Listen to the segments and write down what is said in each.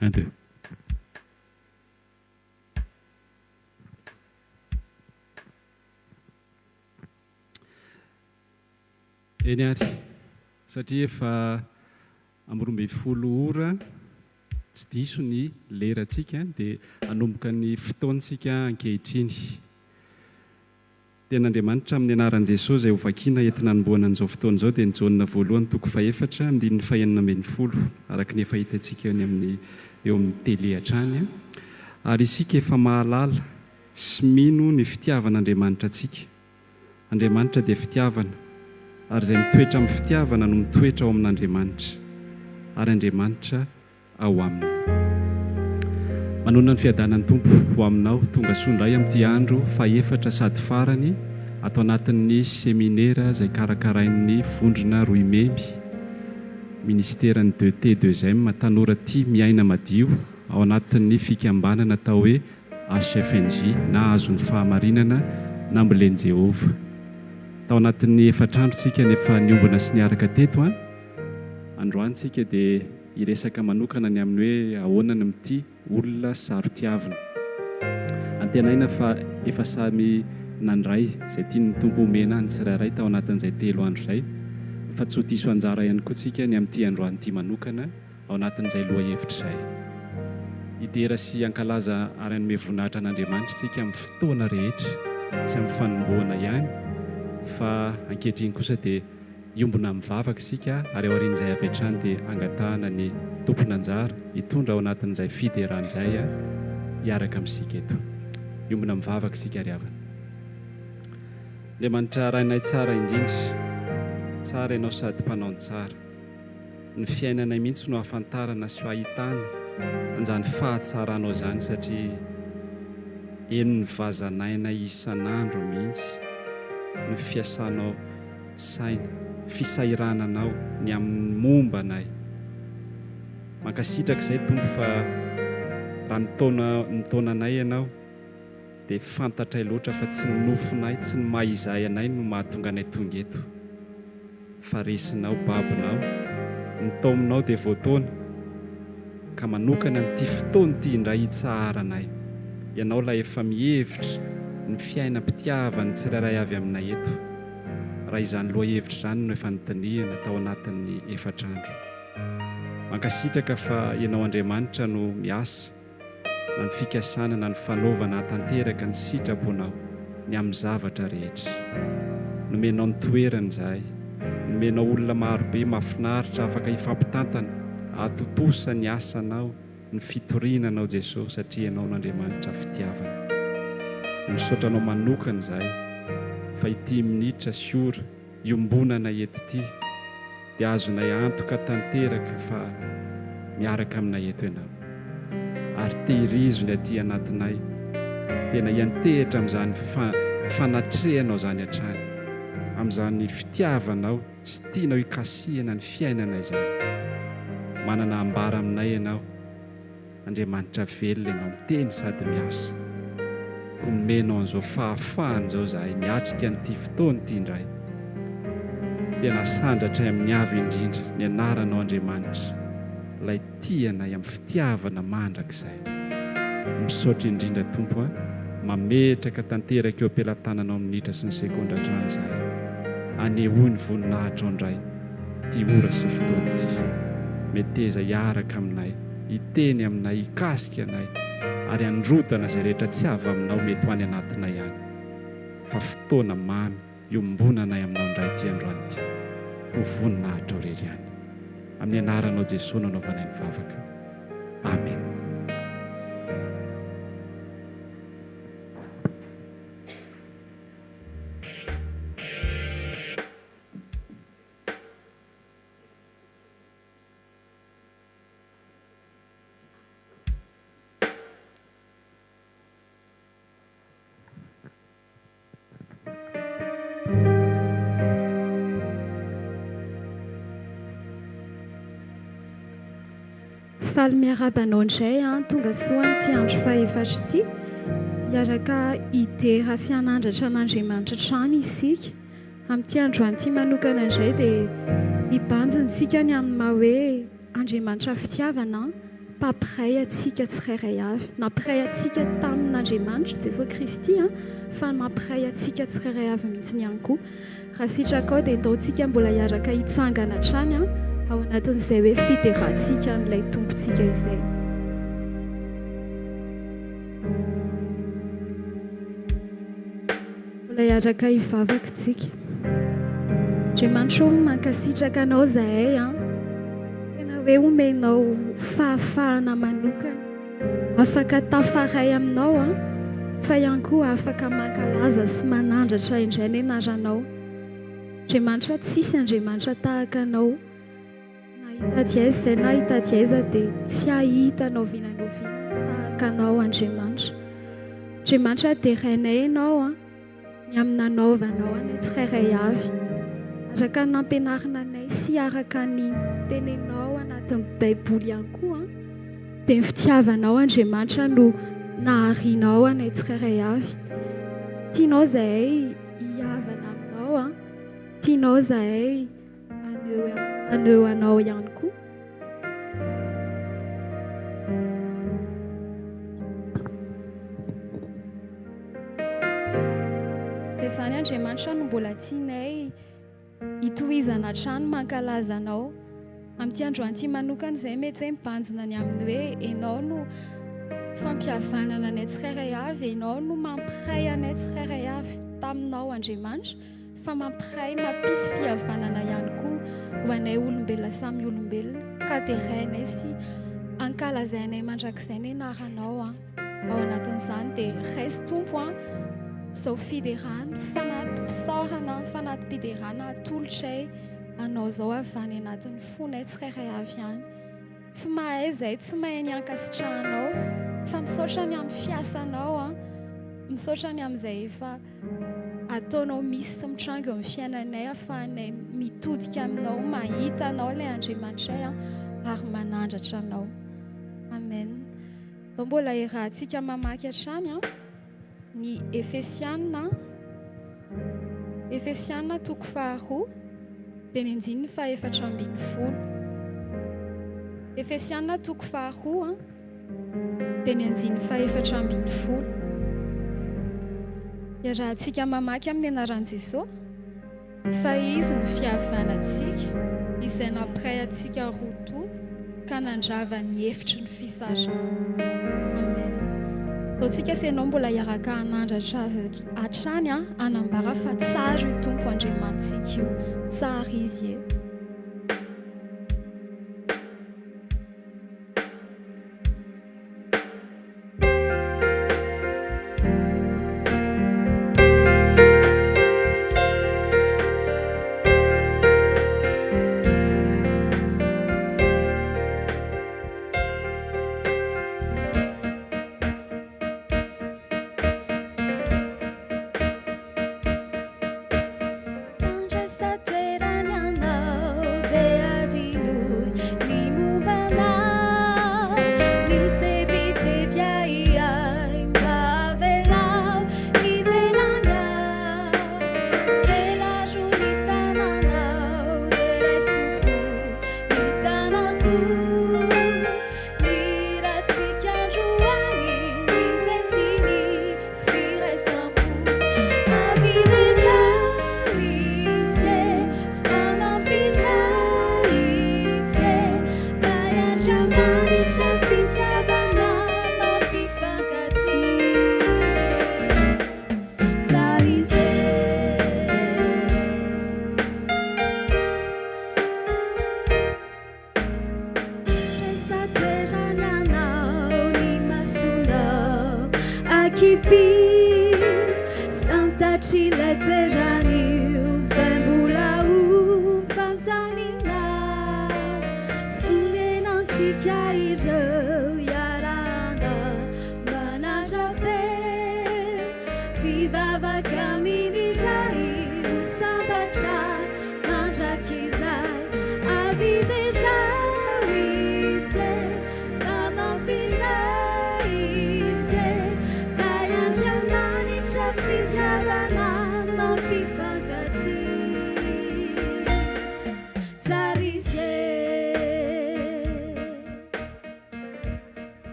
1, 2. Eny ary satria efa amby 12 ora tsy diso ny lerantsika dia hanomboka ny fotoantsika ankehitriny. Tenaandriamanitra amin'ny anaran'i Jesosy izay hovakiana entina hanombohana an'izao fotoan'izao dia ny Jaona voalohany toko 4 andininy 4:40 araka ny efa hitantsika eo amin'ny tele hatrany. Ary isika efa mahalala sy mino ny fitiavan'Andriamanitra antsika. Andriamanitra dia fitiavana ary izay mitoetra amin'ny fitiavana no mitoetra ao amin'Andriamanitra ary Andriamanitra ao aminy. Manonona ny fiadanan'ny Tompo ho aminao tonga sondray amin'ity andro faefatra sady farany atao anatin'ny seminera izay karakarain'ny vondrona Roimemby ministeran'ny 2T2M tanora tia miaina madio ao anatin'ny fikambanana atao hoe HFNJ na azon'ny fahamarinana na ambolen'i Jehova. Tao anatin'ny efatrandrotsika nefa niombona sy niaraka teto androantsika dia iresaka manokana ny amin'ny hoe ahoana ny mity olona sarotiavina. Antenaina fa efa samy nandray izay tiany Tompo omena ny tsirairay tao anatin'izay 3 andro izay, fa tsy ho diso anjara ihany koa tsika ny amin'ity androany ity manokana ao anatin'izay lohahevitra izay. Hidera sy ankalaza ary hanome voninahitra an'Andriamanitra tsika amin'ny fotoana rehetra, tsy amin'ny fanombohana ihany fa ankehitriny kosa dia iombona mivavaka isika ary ao aorian'izay avy hatrany dia angatahana ny tompon'anjara hitondra ao anatin'izay fideran'izay hiaraka amintsika eto. Iombona mivavaka isika ary havana. Andriamanitra rainay tsara indrindra, tsara ianao sady mpanao ny tsara. Ny fiainanay mihitsy no hafantarana sy hahitana anjany fahatsaranao izany satria eno ny vazanainay isan'andro mihitsy ny fiasanao saina, fisairananao ny amin'ny momba anay. Mankasitraka izay Tompo fa raha nitaona anay ianao dia fantatray loatra fa tsy ny nofinay, tsy ny mahizay anay no mahatonga anay tonga eto, fa resinao, babinao, ny taominao dia voataona ka manokana nyity fotoana ity indray hitsaharanay. Ianao ilay efa mihevitra ny fiainam-pitiavany tsirairay avy aminay eto. Raha izany lohahevitra izany no efa nitanihana tao anatin'ny efatrandro. Mankasitraka fa ianao Andriamanitra no miasa na ny fikasana na ny fanaovana tanteraka ny sitraponao ny amin'ny zavatra rehetra. Nomenao ny toerana izahay, nomenao olona marobe mahafinaritra afaka hifampitantana, atotosa ny asanao, ny fitorinanao Jesosy satria ianao n'Andriamanitra fitiavana. Misaotranao manokana izahay fa ity minitra sy ora iombonana eto ity dia azonay antoka tanteraka fa miaraka aminay eto ianao. Ary tehirizony aty anatinay, tena hiantehitra amin'izany fanatrehanao izany hatrany, amin'izany fitiavanao sy tianao hikasihana ny fiainana izany. Manana ambara aminay ianao, Andriamanitra velona ianao, miteny sady miasa. Komenao an'izao fahafahana izao izahay miatrika an'ity fotoana ity indray. Tena sandratray amin'ny avy indrindra ny anaranao Andriamanitra, ilay tianay amin'ny fitiavana mandrakizay. Misaotra indrindra Tompo mametraka tanteraka eo am-pelantananao amin'ny minitra sy ny sekondra hatrany izahay. Anehoy ny voninahitra ao indray ity ora sy fotoana ity. Meteza hiaraka aminay, hiteny aminay, hikasika anay ary androtana izay rehetra tsy avy aminao mety ho any anatinay ihany. Fa fotoana mamy iombonanay aminao indray ity androany ity. Ho voninahitra ao irery ihany. Amin'ny anaranao Jesosy no anaovanay ny vavaka. Amen. Faly miarabanao indray tonga soa n'ity andro faefatra ity, hiaraka hidera sy hanandratra an'Andriamanitra trano isika. Amin'ity androany ity manokana indray dia hibanjintsika ny amin'ny maha hoe Andriamanitra fitiavana mampapiray atsika tsirairay avy nampiray atsika tamin'Andriamanitra Jesosy Kristy fa mampiray atsika tsirairay avy mihitsy ihany koa raha sitraka ao dia ndaontsika mbola hiaraka hitsangana hatrany ao anatin'izay hoe fiterahantsika n'ilay tompontsika izay. Mbola hiaraka hivavaka tsika. Andriamanitra mankasitraka anao zahay tena hoe omenao fahafahana manokana afaka tafaray aminao fa ihany koa afaka mankalaza sy manandratra indray ny anaranao. Andriamanitra tsisy Andriamanitra tahaka anao na hitady aiza izay na hitady aiza dia tsy ahitanao vinanoviana tahaka anao Andriamanitra. Andriamanitra dia rainay ianao ny amin'ny nanaovanao anay tsirairay avy araka ny nampianarina anay sy araka ny tenenao anatin'ny Baiboly ihany koa dia ny fitiavanao Andriamanitra no naharianao anay tsirairay avy. Tianao zahay hiavana aminao tianao zahay aneho anao ihany koa. Dia izany Andriamanitra no mbola tianay hitohizana hatrany mankalaza anao amin'ity androany manokana izay mety hoe mibanjina ny amin'ny hoe ianao no fampihavanana anay tsirairay avy, ianao no mampiray anay tsirairay avy taminao Andriamanitra fa mampiray mampisy fihavanana ihany koa ho anay olombelona samy olombelona ka dia rainay sy ankalazainay mandrakizay ny anaranao ao anatin'izany dia raisy tompo izao fiderana fanaty mpisarana fanaty mpiderana atolotray anao zao avy any anatin'ny fonay tsirairay avy ihany. Tsy mahay izay tsy mahay ny ankasitrahanao fa misaotra ny amin'ny fiasanao misaotra ny amin'izay efa ataonao misy sy mitrango eo amin'ny fiainanay ahafahanay mitodika aminao mahita anao ilay Andriamanitray ary manandratra anao. Amen. Dao mbola iarahantsika mamaky hatrany ny Efesiana toko 2 dia ny andininy 4:12. Efesiana toko 2 dia ny andininy 4:12. Iarahantsika mamaky amin'ny anaran'i Jesosy fa izy ny fihavanantsika izay nampiray antsika rototo ka nandrava ny hefitry ny fisarana. Amen. Taontsika ianao mbola hiaraka hanandratra hatrany hanambara fa tsara io Tompo Andriamantsika io, tsara izy e.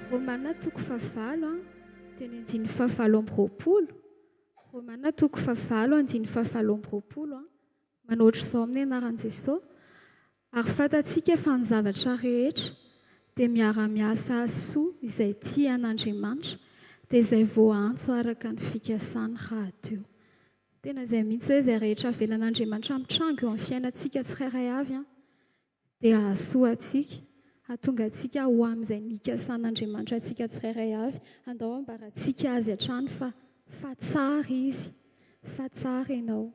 Romana toko favalo teny andiny favalo amby roapolo. Romana toko favalo andiny favalo amby roapolo manoatra izao amin'ny anaran'i Jesosy. Ary fantatsika fa ny zavatra rehetra dia miara-miasa soa izay tia an'Andriamanitra dia izay voaantso araka ny fikasany rahateo. Tena izay mihitsy hoe izay rehetra avelan'Andriamanitra mitrango eo amin'ny fiainantsika tsirairay avy dia ahasoantsika hahatonga antsika ho amin'izay nikasan'Andriamanitra antsika tsirairay avy. Andao ambarantsika azy hatrany fa tsara izy, fa tsara ianao.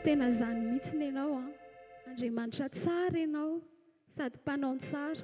Tena zany mihitsy ianao Andriamanitra tsara ianao sady mpanao tsara